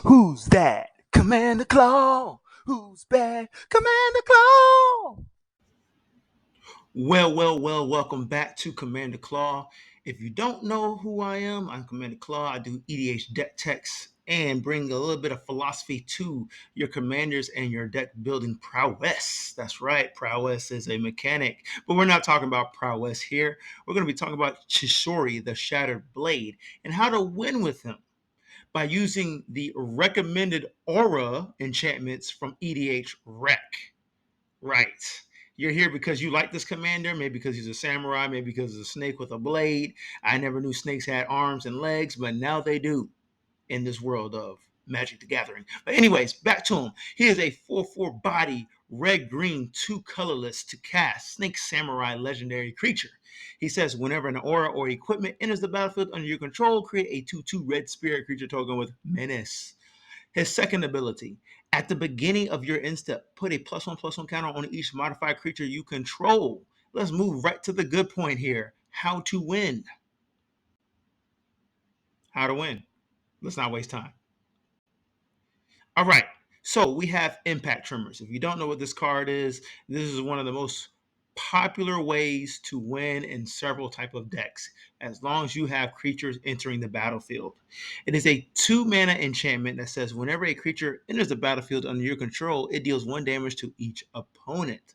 Who's that? Commander Claw. Who's bad? Commander Claw. Well, welcome back to Commander Claw. If you don't know who I am, I'm Commander Claw. I do EDH deck techs and bring a little bit of philosophy to your commanders and your deck building prowess. That's right, prowess is a mechanic, but we're not talking about prowess here. We're going to be talking about Chishiro, the Shattered Blade, and how to win with him by using the recommended aura enchantments from EDHREC. Right. You're here because you like this commander, maybe because he's a samurai, maybe because he's a snake with a blade. I never knew snakes had arms and legs, but now they do in this world of Magic the Gathering. But anyways, back to him. He is a 4/4 body, red green, two colorless to cast Snake Samurai legendary creature. He says whenever an aura or equipment enters the battlefield under your control, create a 2/2 red spirit creature token with menace. His second ability. At the beginning of your end step, put a +1/+1 counter on each modified creature you control. Let's move right to the good point here. How to win. How to win. Let's not waste time. All right. So we have impact trimmers. If you don't know what this card is, this is one of the most popular ways to win in several type of decks as long as you have creatures entering the battlefield. It is a 2 mana enchantment that says whenever a creature enters the battlefield under your control, it deals 1 damage to each opponent.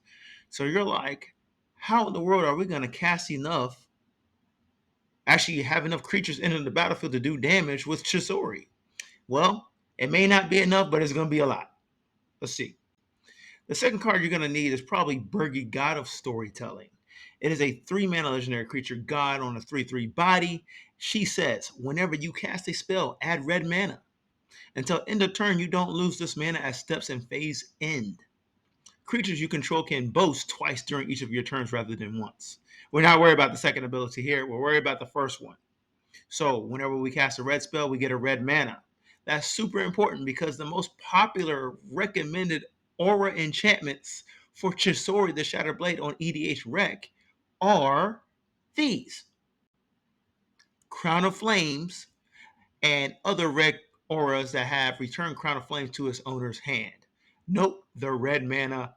So you're like, how in the world are we going to cast enough, actually have enough creatures entering the battlefield to do damage with Chisori? Well, it may not be enough, but it's going to be a lot. Let's see. The second card you're going to need is probably Bergi, God of Storytelling. It is a 3 mana legendary creature, God on a 3/3 body. She says, whenever you cast a spell, add red mana. Until end of turn, you don't lose this mana as steps and phase end. Creatures you control can boast twice during each of your turns rather than once. We're not worried about the second ability here. We're worried about the first one. So whenever we cast a red spell, we get a red mana. That's super important because the most popular recommended aura enchantments for Chisori the Shattered Blade on EDHREC are these: Crown of Flames and other red auras that have returned Crown of Flames to its owner's hand. Note the red mana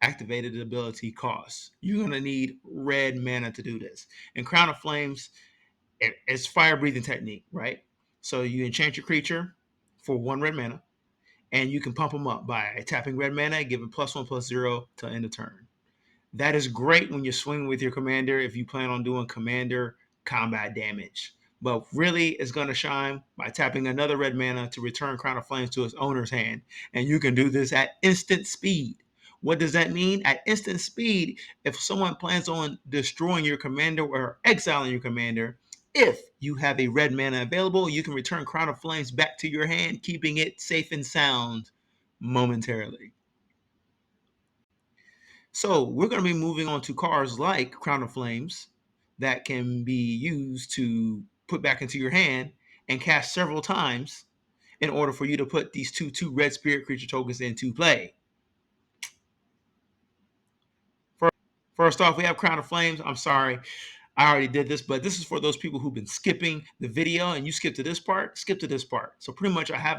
activated ability costs. You're going to need red mana to do this. And Crown of Flames, it's fire breathing technique, right? So you enchant your creature for 1 red mana, and you can pump them up by tapping red mana, giving +1/+0 to end the turn. That is great when you're swinging with your commander if you plan on doing commander combat damage. But really, it's going to shine by tapping another red mana to return Crown of Flames to its owner's hand. And you can do this at instant speed. What does that mean? At instant speed, if someone plans on destroying your commander or exiling your commander, if you have a red mana available, you can return Crown of Flames back to your hand, keeping it safe and sound momentarily. So we're going to be moving on to cards like Crown of Flames that can be used to put back into your hand and cast several times in order for you to put these 2/2 red spirit creature tokens into play. First off, we have Crown of Flames. I'm sorry, I already did this, but this is for those people who've been skipping the video and you skip to this part, skip to this part. So pretty much I have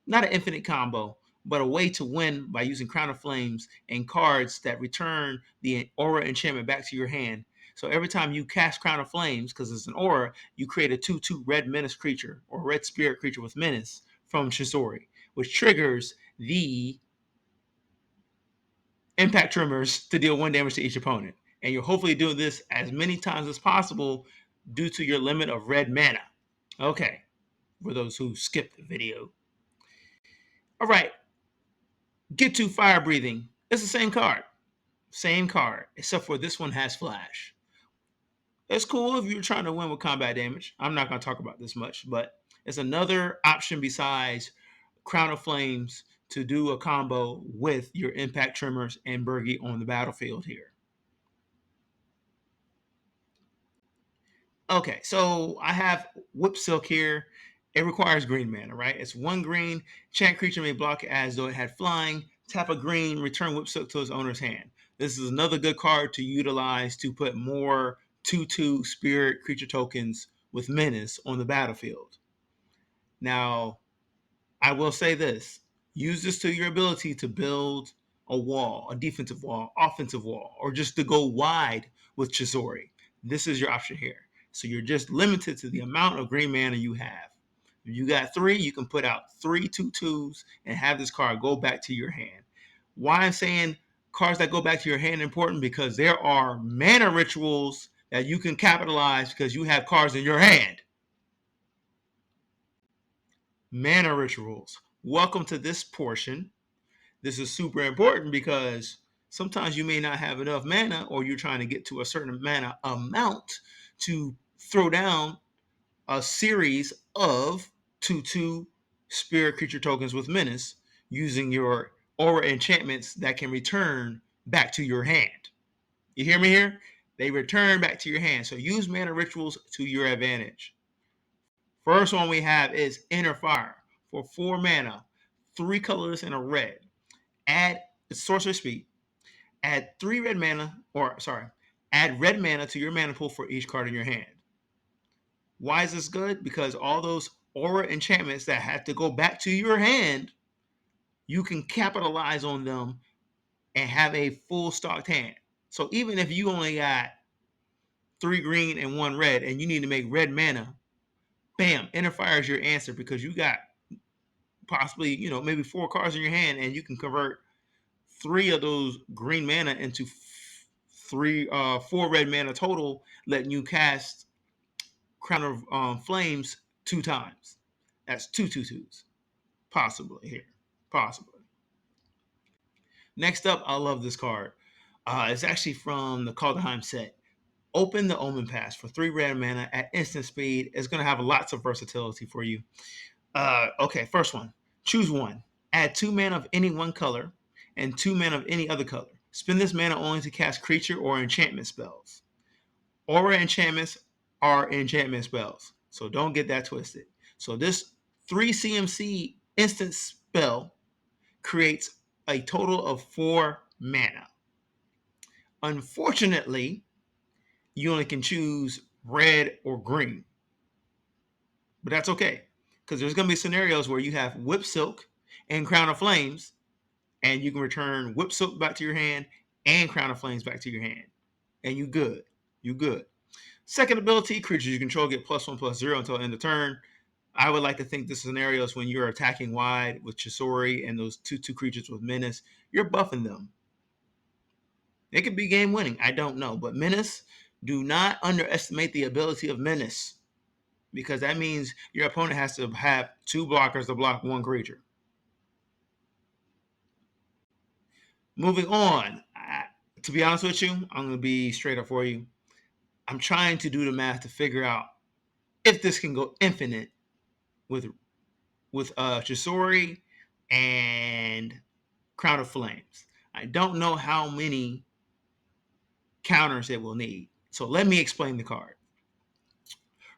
not an infinite combo, but a way to win by using Crown of Flames and cards that return the aura enchantment back to your hand. So every time you cast Crown of Flames, because it's an aura, you create a 2/2 red menace creature or red spirit creature with menace from Chisori, which triggers the impact trimmers to deal 1 damage to each opponent. And you're hopefully doing this as many times as possible due to your limit of red mana. Okay, for those who skipped the video. All right, get to fire breathing. It's the same card, except for this one has flash. It's cool if you're trying to win with combat damage. I'm not going to talk about this much, but it's another option besides Crown of Flames to do a combo with your impact trimmers and Bergie on the battlefield here. Okay, so I have Whip Silk here. It requires green mana, right? It's 1 green. Chant creature may block as though it had flying. Tap a green, return Whip Silk to its owner's hand. This is another good card to utilize to put more 2/2 spirit creature tokens with menace on the battlefield. Now, I will say this. Use this to your ability to build a wall, a defensive wall, offensive wall, or just to go wide with Chisori. This is your option here. So you're just limited to the amount of green mana you have. If you got 3, you can put out 3 2/2s and have this card go back to your hand. Why I'm saying cards that go back to your hand are important, because there are mana rituals that you can capitalize because you have cards in your hand. Mana rituals. Welcome to this portion. This is super important because sometimes you may not have enough mana, or you're trying to get to a certain mana amount to throw down a series of 2/2 spirit creature tokens with menace using your aura enchantments that can return back to your hand. You hear me here? They return back to your hand. So use mana rituals to your advantage. First one we have is Inner Fire for 4 mana, 3 colors and a red. Add sorcerer speed. Add 3 red mana, add red mana to your mana pool for each card in your hand. Why is this good? Because all those aura enchantments that have to go back to your hand, you can capitalize on them and have a full stocked hand. So even if you only got 3 green and 1 red and you need to make red mana, bam, Inner Fire is your answer, because you got possibly, maybe 4 cards in your hand, and you can convert 3 of those green mana into 4 red mana total, letting you cast Crown of Flames 2 times. That's 2 2/2s. Possibly here. Possibly. Next up, I love this card. It's actually from the Kaldheim set. Open the Omen Pass for 3 red mana at instant speed. It's going to have lots of versatility for you. Okay, first one. Choose one. Add 2 mana of any one color and 2 mana of any other color. Spend this mana only to cast creature or enchantment spells. Aura enchantments are enchantment spells, so don't get that twisted. So this 3 CMC instant spell creates a total of 4 mana. Unfortunately, you only can choose red or green, but that's okay, because there's going to be scenarios where you have Whip Silk and Crown of Flames, and you can return Whip Silk back to your hand and Crown of Flames back to your hand, and you good. You good. Second ability, creatures you control get +1/+0 until end of turn. I would like to think this scenario is when you're attacking wide with Chisori and those 2/2 creatures with menace. You're buffing them. It could be game winning. I don't know. But menace, do not underestimate the ability of menace, because that means your opponent has to have 2 blockers to block 1 creature. Moving on. To be honest with you, I'm going to be straight up for you. I'm trying to do the math to figure out if this can go infinite with Chisori and Crown of Flames. I don't know how many counters it will need. So let me explain the card.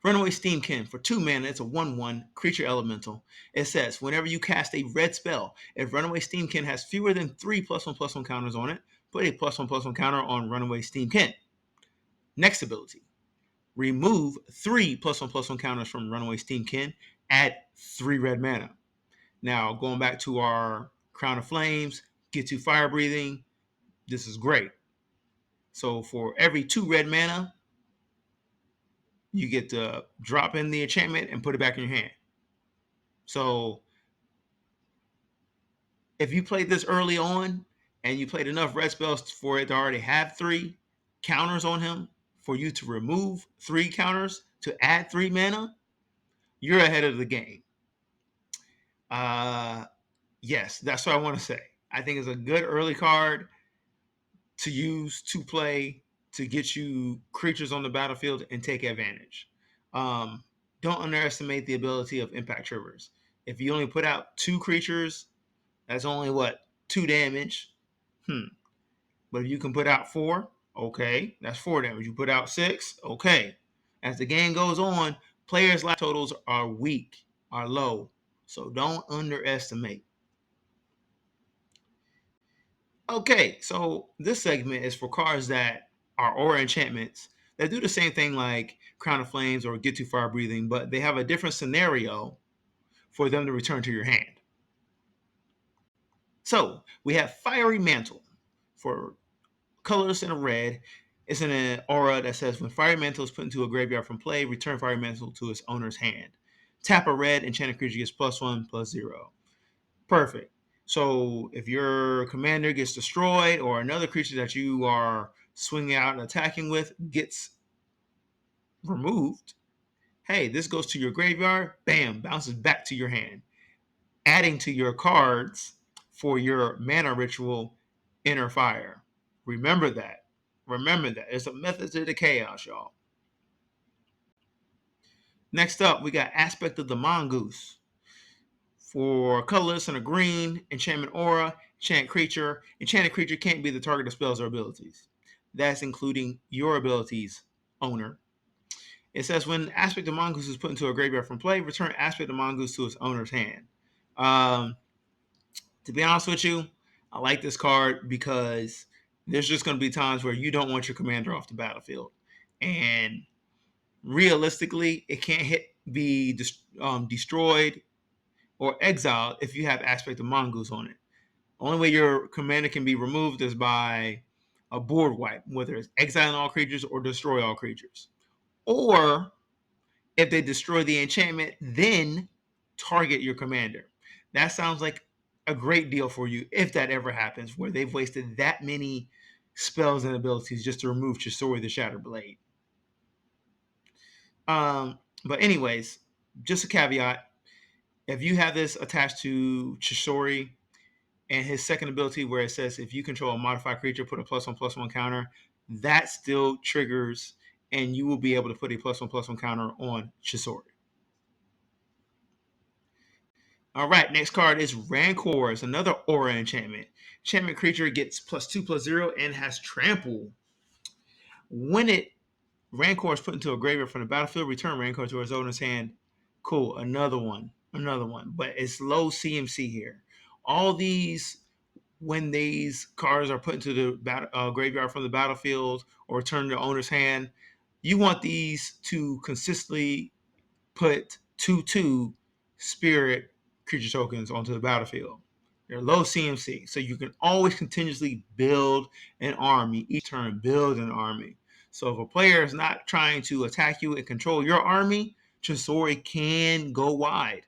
Runaway Steamkin for 2 mana. It's a 1/1 creature elemental. It says, whenever you cast a red spell, if Runaway Steamkin has fewer than 3 +1/+1 counters on it, put a +1/+1 counter on Runaway Steamkin. Next ability. Remove 3 +1/+1 counters from Runaway Steamkin. Add 3 red mana. Now, going back to our Crown of Flames, get 2 fire breathing. This is great. So for every 2 red mana, you get to drop in the enchantment and put it back in your hand. So if you played this early on and you played enough red spells for it to already have 3 counters on him, for you to remove 3 counters to add 3 mana, you're ahead of the game. Yes, that's what I want to say. I think it's a good early card to use to play to get you creatures on the battlefield and take advantage. Don't underestimate the ability of impact triggers. If you only put out 2 creatures, that's only 2 damage. But if you can put out 4, okay, that's 4 damage. You put out 6, okay. As the game goes on, players' life totals are weak, are low. So don't underestimate. Okay, so this segment is for cards that are aura enchantments that do the same thing like Crown of Flames or Get Too Fire Breathing, but they have a different scenario for them to return to your hand. So we have Fiery Mantle for colorless and a red. It's in an aura that says when Fiery Mantle is put into a graveyard from play, return Fiery Mantle to its owner's hand. Tap a red, enchanted creature gets +1/+0. Perfect. So if your commander gets destroyed or another creature that you are swinging out and attacking with gets removed, hey, this goes to your graveyard, bam, bounces back to your hand, adding to your cards for your mana ritual Inner Fire. Remember that. Remember that. It's a method to the chaos, y'all. Next up, we got Aspect of the Mongoose. For colorless and a green, enchantment aura, enchant creature. Enchanted creature can't be the target of spells or abilities. That's including your abilities, owner. It says when Aspect of Mongoose is put into a graveyard from play, return Aspect of Mongoose to its owner's hand. To be honest with you, I like this card because there's just going to be times where you don't want your commander off the battlefield. And realistically, it can't be destroyed or exiled if you have Aspect of Mongoose on it. Only way your commander can be removed is by a board wipe, whether it's exiling all creatures or destroy all creatures. Or if they destroy the enchantment, then target your commander. That sounds like a great deal for you if that ever happens, where they've wasted that many spells and abilities just to remove Chisori the Shattered Blade. But anyways, just a caveat. If you have this attached to Chisori and his second ability where it says if you control a modified creature, put a +1/+1 counter, that still triggers and you will be able to put a +1/+1 counter on Chisori. All right, next card is Rancor. It's another aura enchantment. Enchantment creature gets +2/+0 and has trample. When Rancor is put into a graveyard from the battlefield, return Rancor to its owner's hand. Cool, another one. But it's low CMC here. All these, when these cards are put into the graveyard from the battlefield or return to the owner's hand, you want these to consistently put 2/2 spirit creature tokens onto the battlefield. They're low CMC, so you can always continuously build an army each turn. Build an army. So if a player is not trying to attack you and control your army, Chisori can go wide.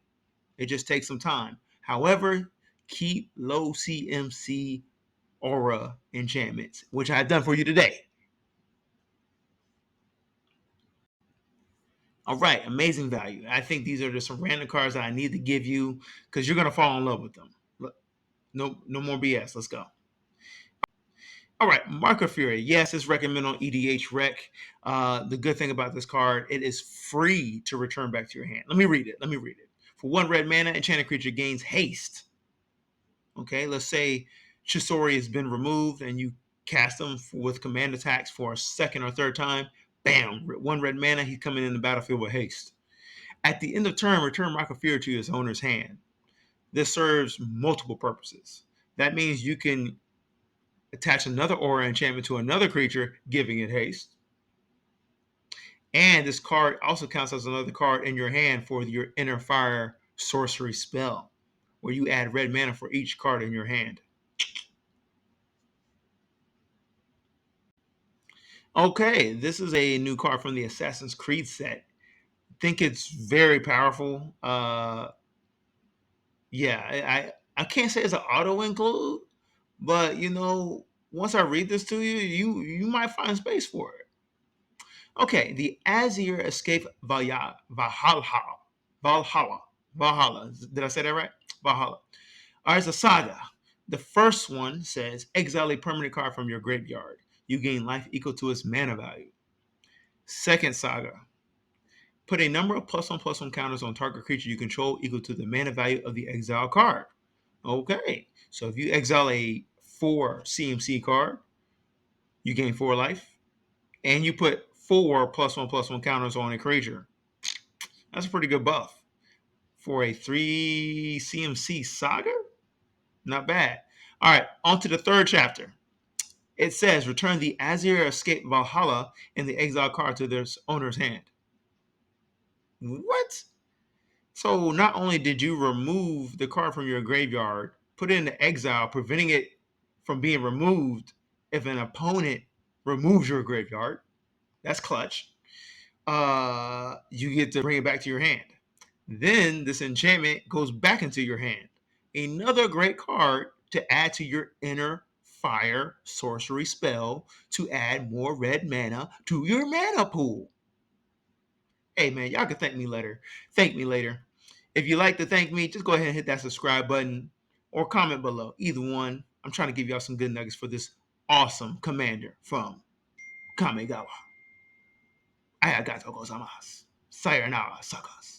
It just takes some time. However, keep low CMC aura enchantments, which I've done for you today. All right, amazing value. I think these are just some random cards that I need to give you because you're gonna fall in love with them. No more BS. Let's go. All right, Mark of Fury. Yes, it's recommended on EDHREC. The good thing about this card, it is free to return back to your hand. Let me read it. For 1 red mana, enchanted creature gains haste. Okay, let's say Chisori has been removed and you cast him with command attacks for a second or third time. Bam, 1 red mana, he's coming in the battlefield with haste. At the end of turn, return Mark of Fury to his owner's hand. This serves multiple purposes. That means you can attach another aura enchantment to another creature, giving it haste. And this card also counts as another card in your hand for your Inner Fire sorcery spell, where you add red mana for each card in your hand. Okay, this is a new card from the Assassin's Creed set. I think it's very powerful. Yeah, I can't say it's an auto include, but once I read this to you, you might find space for it. Okay, the Azir Escape Valhalla. Did I say that right? Valhalla. All right, it's a saga. The first one says exile a permanent card from your graveyard. You gain life equal to its mana value. Second saga. Put a number of +1/+1 counters on target creature you control equal to the mana value of the exile card. Okay, so if you exile a 4 CMC card, you gain 4 life, and you put 4 +1/+1 counters on a creature. That's a pretty good buff for a 3 CMC saga. Not bad. All right, on to the third chapter. It says return the Azir Escape Valhalla and the exile card to their owner's hand. What? So not only did you remove the card from your graveyard put it into exile, preventing it from being removed if an opponent removes your graveyard. That's clutch. You get to bring it back to your hand. Then this enchantment goes back into your hand. Another great card to add to your inner fire sorcery spell to add more red mana to your mana pool. Hey man, y'all can thank me later. Thank me later. If you like to thank me, just go ahead and hit that subscribe button or comment below. Either one. I'm trying to give y'all some good nuggets for this awesome commander from Kamigawa. Arigatou gozaimasu. Sayonara, suckers.